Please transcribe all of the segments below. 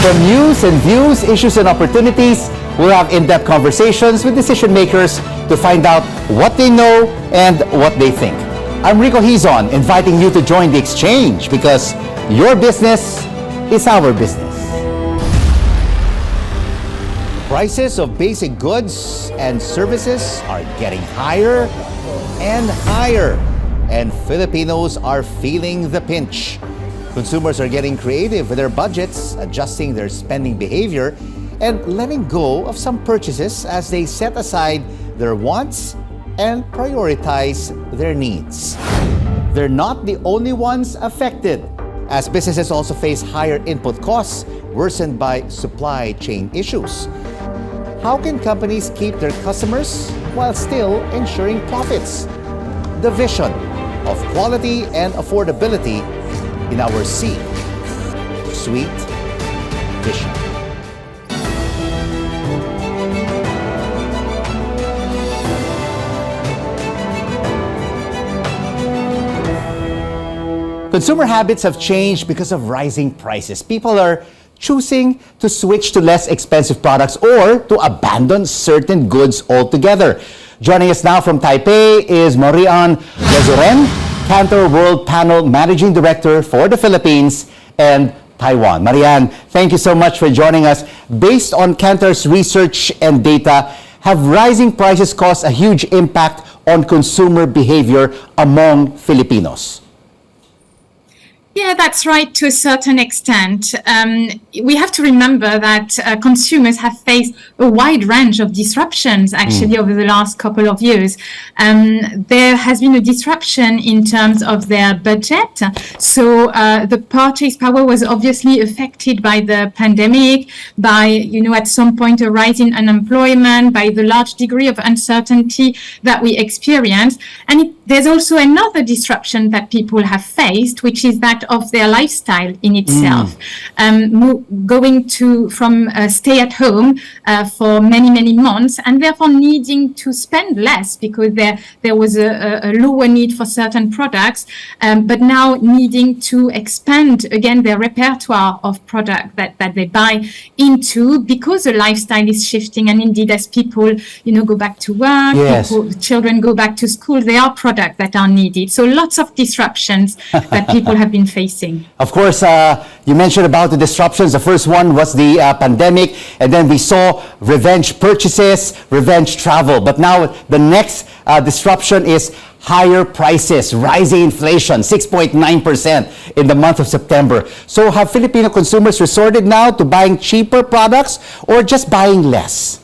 From news and views, issues and opportunities, we'll have in-depth conversations with decision makers to find out what they know and what they think. I'm Rico Hizon, inviting you to join the exchange because your business is our business. Prices of basic goods and services are getting higher and higher, and Filipinos are feeling the pinch. Consumers are getting creative with their budgets, adjusting their spending behavior, and letting go of some purchases as they set aside their wants and prioritize their needs. They're not the only ones affected, as businesses also face higher input costs worsened by supply chain issues. How can companies keep their customers while still ensuring profits? The vision of quality and affordability in our sweet vision. Consumer habits have changed because of rising prices. People are choosing to switch to less expensive products or to abandon certain goods altogether. Joining us now from Taipei is Marian Lezoren, Cantor World Panel Managing Director for the Philippines and Taiwan. Marian, thank you so much for joining us. Based on Cantor's research and data, have rising prices caused a huge impact on consumer behavior among Filipinos? Yeah, that's right to a certain extent. We have to remember that consumers have faced a wide range of disruptions actually over the last couple of years. There has been a disruption in terms of their budget. So the purchase power was obviously affected by the pandemic, by, at some point a rise in unemployment, by the large degree of uncertainty that we experienced. And there's also another disruption that people have faced, which is that of their lifestyle in itself, going from stay at home for many months, and therefore needing to spend less because there was a lower need for certain products, but now needing to expand again their repertoire of product that they buy into because the lifestyle is shifting, and indeed as people go back to work, yes, children go back to school, there are products that are needed. So lots of disruptions that people have been facing. Of course, you mentioned about the disruptions. The first one was the pandemic, and then we saw revenge purchases, revenge travel. But now the next disruption is higher prices, rising inflation, 6.9% in the month of September. So have Filipino consumers resorted now to buying cheaper products or just buying less?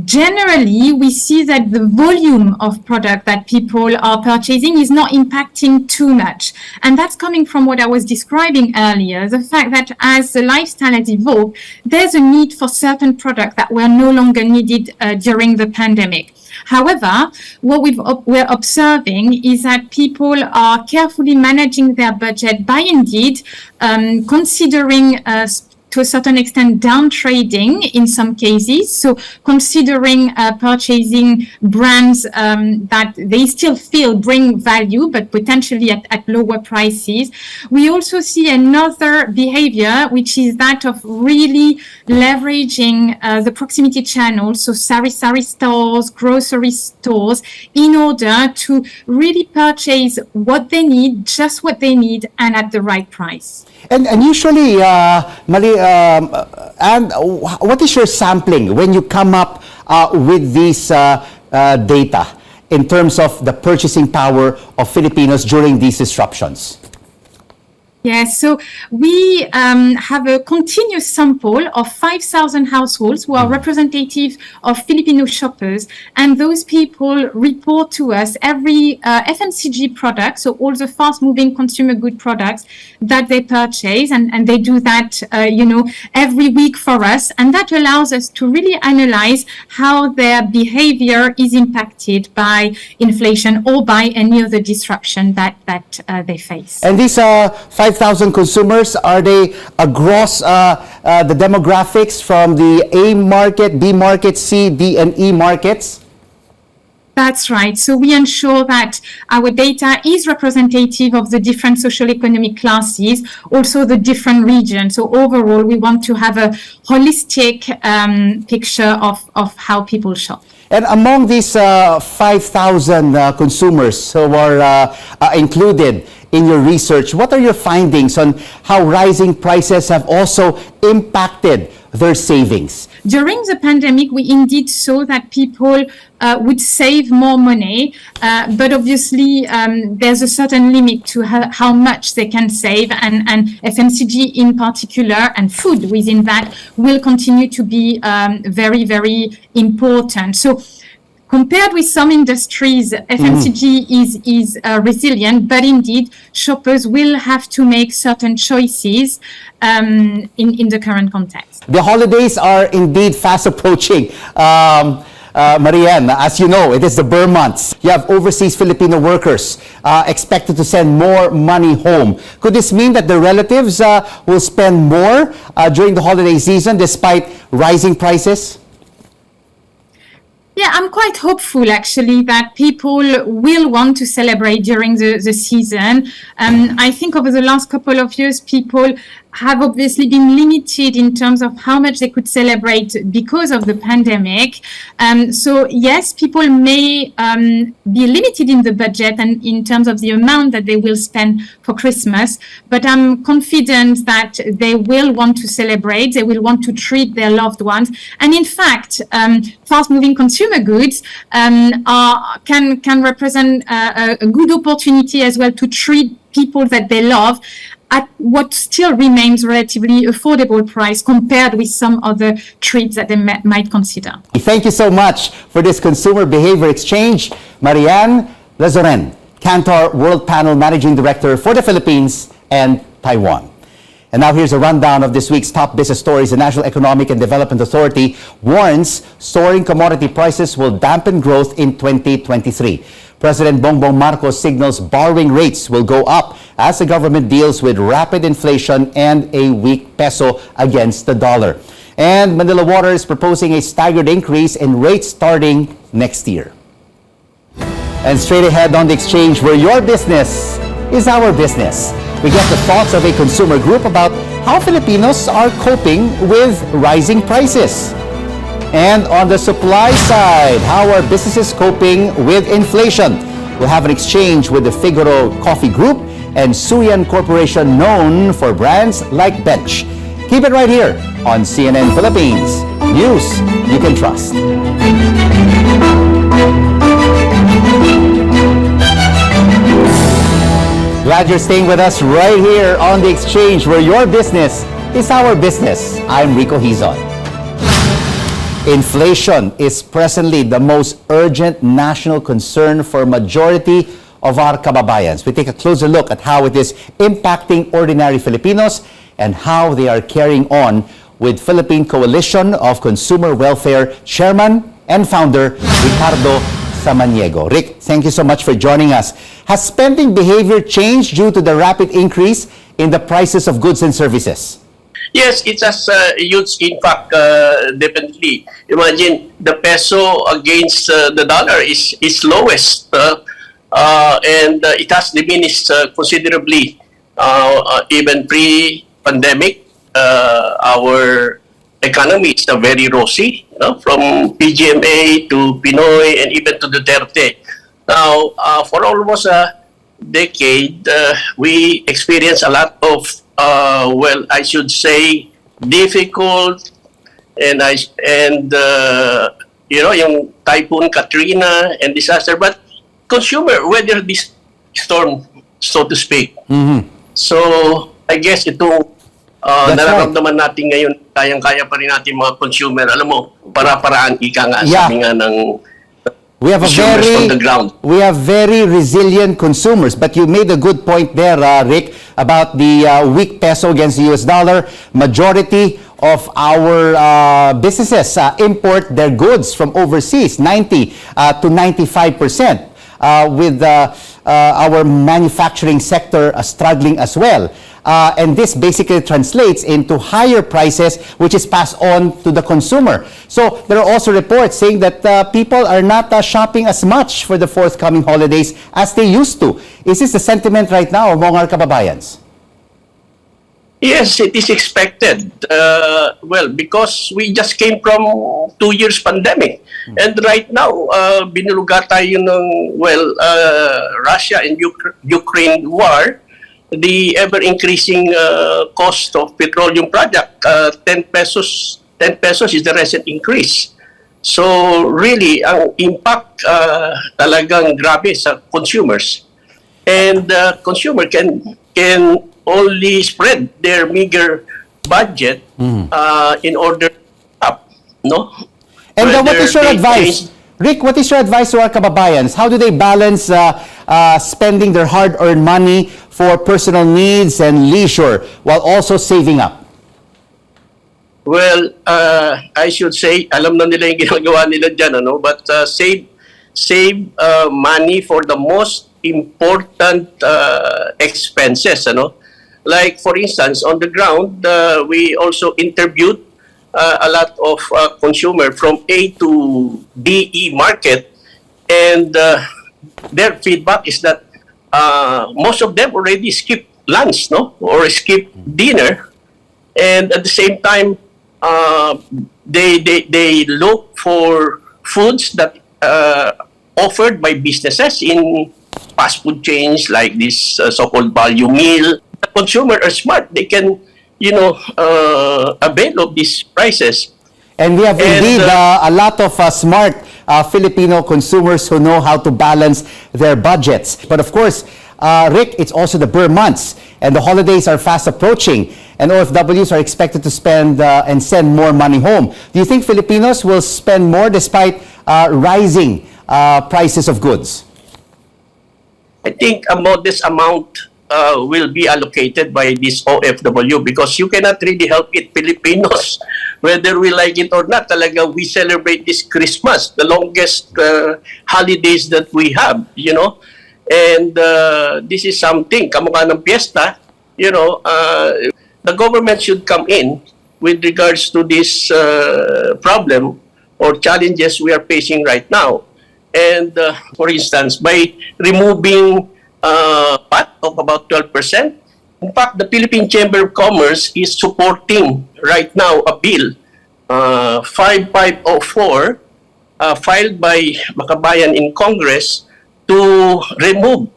Generally, we see that the volume of product that people are purchasing is not impacting too much. And that's coming from what I was describing earlier, the fact that as the lifestyle has evolved, there's a need for certain products that were no longer needed during the pandemic. However, what we're observing is that people are carefully managing their budget by indeed considering to a certain extent down trading in some cases, so considering purchasing brands that they still feel bring value but potentially at lower prices. We also see another behavior, which is that of really leveraging the proximity channels, so sari stores, grocery stores, in order to really purchase what they need, just what they need, and at the right price. And usually, and what is your sampling when you come up with these data in terms of the purchasing power of Filipinos during these disruptions? Yes, so we have a continuous sample of 5,000 households who are representative of Filipino shoppers, and those people report to us every FMCG product, so all the fast-moving consumer good products that they purchase, and they do that, every week for us, and that allows us to really analyze how their behavior is impacted by inflation or by any other disruption that they face. And these 5,000 consumers, are they across the demographics from the A market, B market, C, D, and E markets? That's right. So we ensure that our data is representative of the different social economic classes, also the different regions. So overall, we want to have a holistic picture of how people shop. And among these 5,000 consumers who are included in your research, what are your findings on how rising prices have also impacted their savings? During the pandemic, we indeed saw that people would save more money, but obviously there's a certain limit to how much they can save, and FMCG in particular, and food within that, will continue to be very, very important. So compared with some industries, FMCG is resilient, but indeed shoppers will have to make certain choices in the current context. The holidays are indeed fast approaching. Marianne, as you know, it is the Burr months. You have overseas Filipino workers expected to send more money home. Could this mean that the relatives will spend more during the holiday season despite rising prices? Yeah, I'm quite hopeful actually that people will want to celebrate during the season. I think over the last couple of years, people have obviously been limited in terms of how much they could celebrate because of the pandemic. So yes, people may be limited in the budget and in terms of the amount that they will spend for Christmas, but I'm confident that they will want to celebrate, they will want to treat their loved ones. And in fact, fast-moving consumer goods can represent a good opportunity as well to treat people that they love at what still remains relatively affordable price compared with some other treats that they might consider. Thank you so much for this consumer behavior exchange, Marianne Lazoren, Kantar World Panel Managing Director for the Philippines and Taiwan. And now here's a rundown of this week's top business stories. The National Economic and Development Authority warns soaring commodity prices will dampen growth in 2023. President Bongbong Marcos signals borrowing rates will go up as the government deals with rapid inflation and a weak peso against the dollar. And Manila Water is proposing a staggered increase in rates starting next year. And straight ahead on the exchange, where your business is our business, we get the thoughts of a consumer group about how Filipinos are coping with rising prices. And on the supply side, how are businesses coping with inflation? We'll have an exchange with the Figaro Coffee Group and Suyan Corporation, known for brands like Bench. Keep it right here on CNN Philippines. News you can trust. Glad you're staying with us right here on the exchange, where your business is our business. I'm Rico Hizon. Inflation is presently the most urgent national concern for a majority of our kababayans. We take a closer look at how it is impacting ordinary Filipinos and how they are carrying on with Philippine Coalition of Consumer Welfare Chairman and Founder Ricardo Samaniego. Rick, thank you so much for joining us. Has spending behavior changed due to the rapid increase in the prices of goods and services? Yes, it has a huge impact, definitely. Imagine the peso against the dollar is lowest, and it has diminished considerably, even pre-pandemic. Our economy is very rosy, from PGMA to Pinoy and even to Duterte. Now, for almost a decade, we experienced a lot of I should say difficult and yung Typhoon Katrina and disaster, but consumer weathered this storm, so to speak. Mm-hmm. So I guess ito nararamdaman natin ngayon, kayang-kaya pa rin natin mga consumer. Alam mo, para-paraan ika nga, sabi nga ng we have very resilient consumers, but you made a good point there, Rick, about the weak peso against the US dollar. Majority of our businesses import their goods from overseas, 90 to 95%, with our manufacturing sector struggling as well. and this basically translates into higher prices, which is passed on to the consumer. So there are also reports saying that people are not shopping as much for the forthcoming holidays as they used to. Is this the sentiment right now among our kababayans? Yes, it is expected. Well, because we just came from 2 years pandemic. And right now, binuluga tayo ng, Russia and Ukraine war, the ever-increasing cost of petroleum product, 10 pesos is the recent increase. So really, ang impact talagang grabe sa consumers. And consumer can only spread their meager budget in order to up, no? And what Whether is your they advice? Rick, what is your advice to our kababayans? How do they balance spending their hard-earned money for personal needs and leisure while also saving up? Well, I should say, alam na nila yung ginagawa nila dyan, ano? But save money for the most important expenses, ano? Like, for instance, on the ground, we also interviewed a lot of consumer from A to DE market, and their feedback is that most of them already skip lunch, no, or skip dinner, and at the same time, they look for foods that offered by businesses in fast food chains like this so-called value meal. The consumer are smart; they can, avail of these prices. And we have indeed a lot of smart Filipino consumers who know how to balance their budgets. But of course, Rick, it's also the Burr months, and the holidays are fast approaching, and OFWs are expected to spend and send more money home. Do you think Filipinos will spend more despite rising prices of goods? I think a modest amount will be allocated by this OFW because you cannot really help it. Filipinos, whether we like it or not, talaga we celebrate this Christmas, the longest holidays that we have, And this is something, kamukha ng piyesta, the government should come in with regards to this problem or challenges we are facing right now. And for instance, by removing VAT of about 12%. In fact, the Philippine Chamber of Commerce is supporting right now a bill, 5504, filed by Makabayan in Congress to remove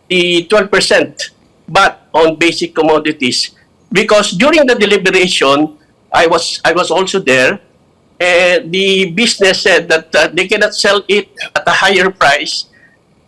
the 12% VAT on basic commodities. Because during the deliberation, I was also there, and the business said that they cannot sell it at a higher price.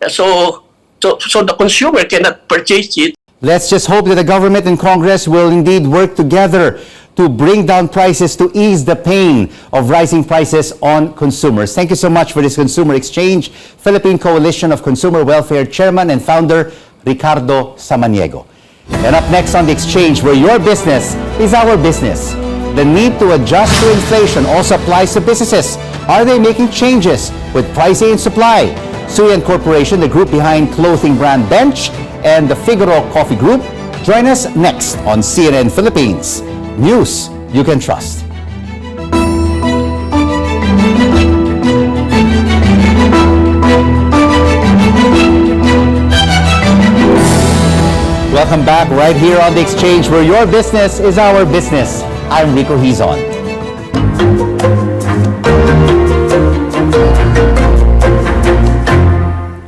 So the consumer cannot purchase it. Let's just hope that the government and Congress will indeed work together to bring down prices to ease the pain of rising prices on consumers. Thank you so much for this Consumer Exchange, Philippine Coalition of Consumer Welfare Chairman and Founder, Ricardo Samaniego. And up next on The Exchange, where your business is our business. The need to adjust to inflation also applies to businesses. Are they making changes with pricing and supply? Suyan Corporation, the group behind clothing brand Bench, and the Figaro Coffee Group. Join us next on CNN Philippines. News you can trust. Welcome back right here on The Exchange, where your business is our business. I'm Rico Hizon.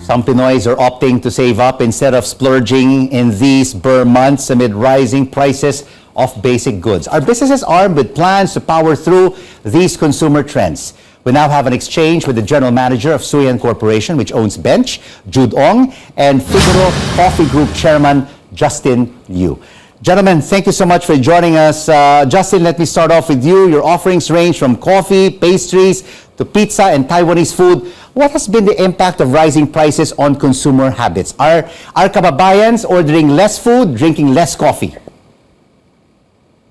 Some Pinoys are opting to save up instead of splurging in these Burr months amid rising prices of basic goods. Our businesses armed with plans to power through these consumer trends. We now have an exchange with the General Manager of Suyan Corporation, which owns Bench, Jude Ong, and Figaro Coffee Group Chairman, Justin Liu. Gentlemen, thank you so much for joining us. Justin, let me start off with you. Your offerings range from coffee, pastries, to pizza and Taiwanese food. What has been the impact of rising prices on consumer habits? Are kababayans ordering less food, drinking less coffee?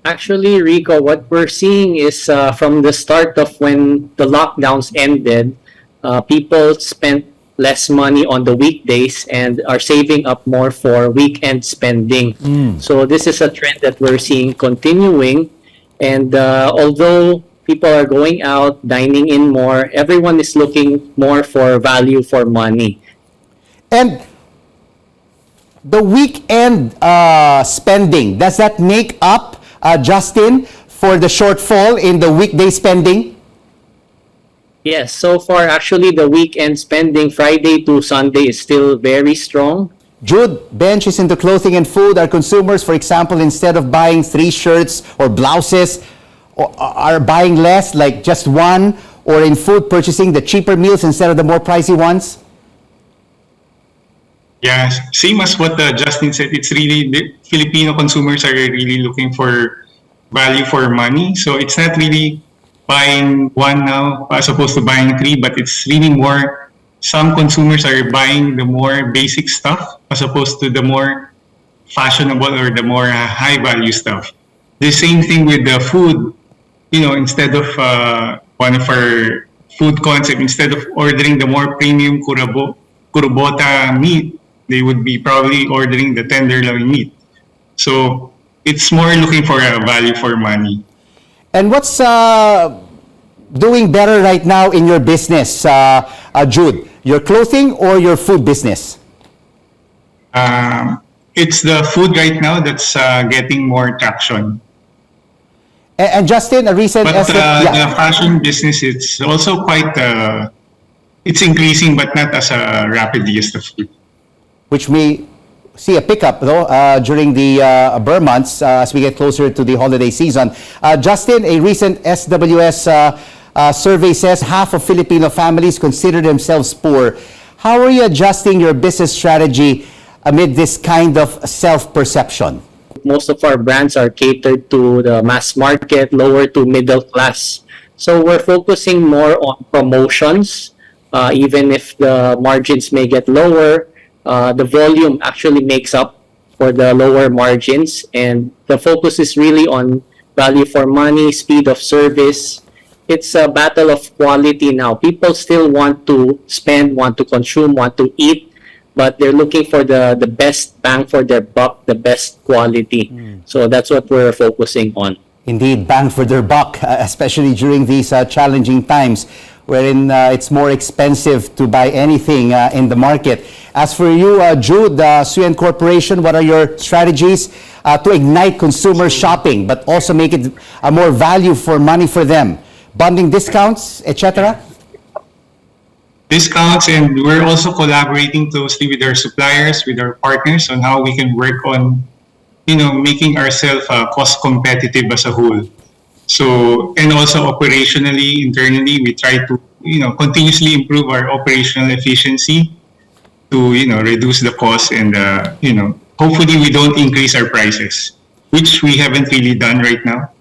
Actually, Rico, what we're seeing is from the start of when the lockdowns ended, people spent less money on the weekdays and are saving up more for weekend spending. So this is a trend that we're seeing continuing. And although people are going out, dining in more, everyone is looking more for value for money. And the weekend spending, does that make up, Justin, for the shortfall in the weekday spending? Yes, so far actually the weekend spending Friday to Sunday is still very strong. Jude, benches into clothing and food. Are consumers, for example, instead of buying 3 shirts or blouses, are buying less, like just one, or in food, purchasing the cheaper meals instead of the more pricey ones? Yeah, same as what Justin said. It's really the Filipino consumers are really looking for value for money. So it's not really buying one now as opposed to buying 3, but it's really more. Some consumers are buying the more basic stuff as opposed to the more fashionable or the more high value stuff. The same thing with the food. You know, instead of one of our food concept, instead of ordering the more premium kurubota meat, they would be probably ordering the tenderloin meat. So it's more looking for a value for money. And what's doing better right now in your business, Jude? Your clothing or your food business? It's the food right now that's getting more traction. And Justin, a recent But estimate, the fashion business, it's also quite, it's increasing, but not as rapidly as the food. which may see a pickup though during the Burr months as we get closer to the holiday season. Justin, a recent SWS survey says half of Filipino families consider themselves poor. How are you adjusting your business strategy amid this kind of self-perception? Most of our brands are catered to the mass market, lower to middle class. So we're focusing more on promotions, even if the margins may get lower. The volume actually makes up for the lower margins, and the focus is really on value for money, speed of service. It's a battle of quality now. People still want to spend, want to consume, want to eat, but they're looking for the best bang for their buck, the best quality. So that's what we're focusing on. Indeed, bang for their buck, especially during these challenging times wherein it's more expensive to buy anything in the market. As for you, Jude, Suyan Corporation, what are your strategies to ignite consumer shopping but also make it a more value for money for them? Bundling discounts, etc.? Discounts, and we're also collaborating closely with our suppliers, with our partners on how we can work on, making ourselves cost competitive as a whole. So, and also operationally, internally, we try to, continuously improve our operational efficiency to, reduce the cost and, hopefully we don't increase our prices, which we haven't really done right now.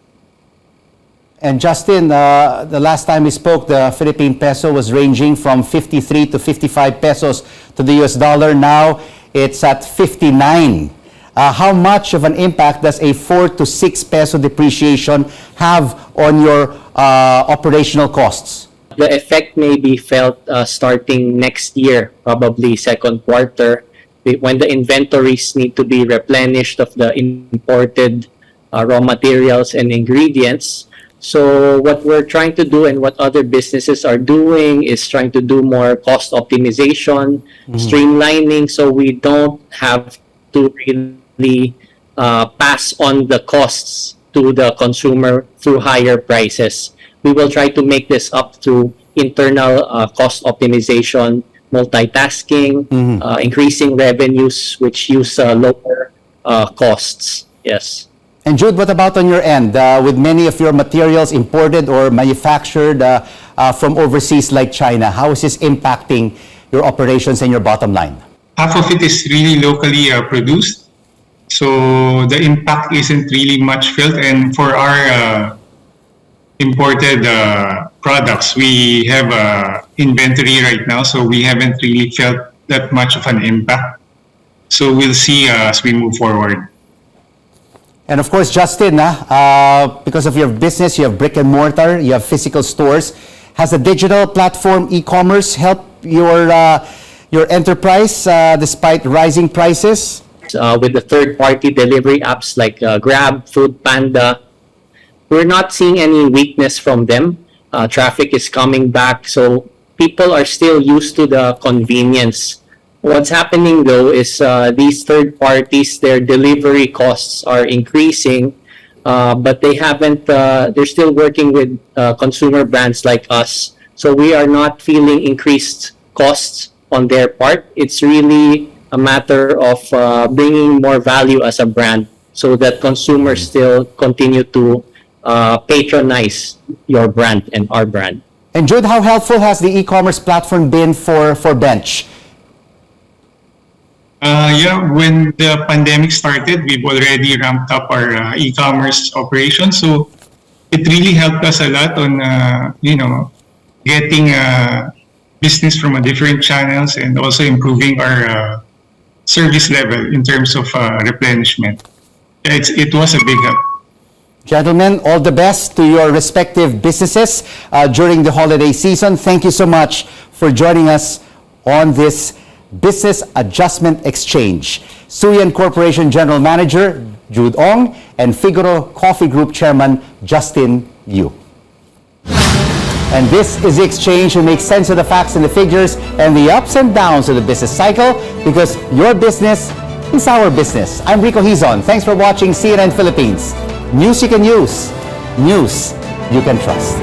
And Justin, the last time we spoke, the Philippine peso was ranging from 53 to 55 pesos to the US dollar. Now it's at 59. How much of an impact does a 4 to 6 peso depreciation have on your operational costs? The effect may be felt starting next year, probably second quarter, when the inventories need to be replenished of the imported raw materials and ingredients. So what we're trying to do and what other businesses are doing is trying to do more cost optimization, streamlining, so we don't have to really pass on the costs to the consumer through higher prices. We will try to make this up through internal cost optimization, multitasking, increasing revenues, which use lower costs. Yes. And Jude, what about on your end? With many of your materials imported or manufactured from overseas like China, how is this impacting your operations and your bottom line? Half of it is really locally produced. So the impact isn't really much felt. And for our imported products, we have inventory right now, so we haven't really felt that much of an impact. So we'll see as we move forward. And of course, Justin, because of your business, you have brick and mortar, you have physical stores. Has the digital platform e-commerce helped your your enterprise despite rising prices? With the third-party delivery apps like Grab, Food Panda, we're not seeing any weakness from them. Traffic is coming back, so people are still used to the convenience. What's happening though is these third parties, their delivery costs are increasing, but they haven't. They're still working with consumer brands like us, so we are not feeling increased costs on their part. It's really a matter of bringing more value as a brand, so that consumers still continue to patronize your brand and our brand. And Jude, how helpful has the e-commerce platform been for Bench? Yeah, when the pandemic started, we've already ramped up our e-commerce operations. So it really helped us a lot on, getting business from a different channels and also improving our service level in terms of replenishment. It was a big help. Gentlemen, all the best to your respective businesses during the holiday season. Thank you so much for joining us on this Business Adjustment Exchange. Suyan Corporation General Manager Jude Ong and Figaro Coffee Group Chairman Justin Yu. And this is the exchange who makes sense of the facts and the figures and the ups and downs of the business cycle, because your business is our business. I'm Rico Hizon. Thanks for watching CNN Philippines. News you can use. News you can trust.